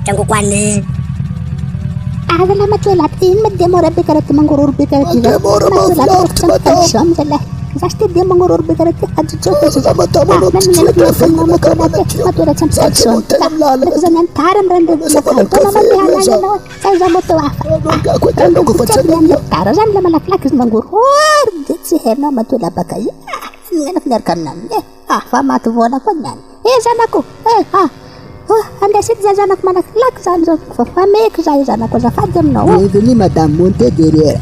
Tangu kwani هذا لما تولعتين مدي مربي كرت من غرور بكرتي مدي مربي فلوكت مدام الشام زلا زاش تدي من غرور بكرتي قد تشوف لما تامنوا تسلك فينا ما كمان ما تورا تمسك الشام لك زمان تعرم رند لك انا ما لي انا سايزا متوافق كنت لو فتشنا تعرف لما لك من غرور دتي هنا ما تولا بكاي انا في نركنا فما تفونا كنا زانكو anda sit zanak manak lak zanzo famek zai zanak za fadem no ni madam monte derrière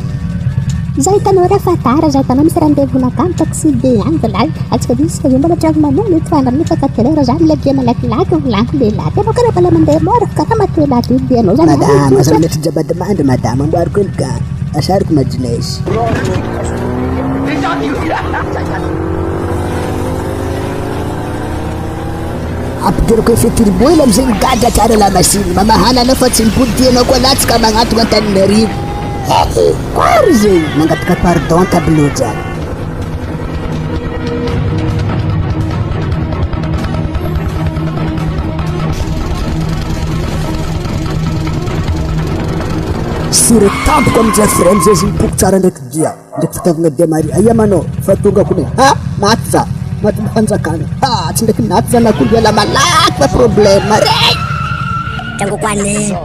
زي تنورة فتارة زي تنام سرندي هنا كان تاكسي دي عند العين أتكديس يوم بلا جاك منو نتفاهم نتفق كتير رجع لك جمالك العك والعك دي العك ما كنا بلا من ده مورك كنا ما تولاتي دي نو زمان مدام أصلا نتجبد ما عند مدام مبارك لك أشارك مجلس أبدرك في تربوي لمزين قاعدة تعالى لمسين ماما هانا نفت البودي نقولات كمان عطوة النريب كورزي نغتك باردون تبلوجا سيري تامب كم جفرين زي بوكتارا نك جيا نك فتغنا دماري أيامانو فتوغا كوني ها ناتزا ما تبخنزا كان ها تندك ناتزا نقول يلا ملاك ببروبليم مري Tangu kwani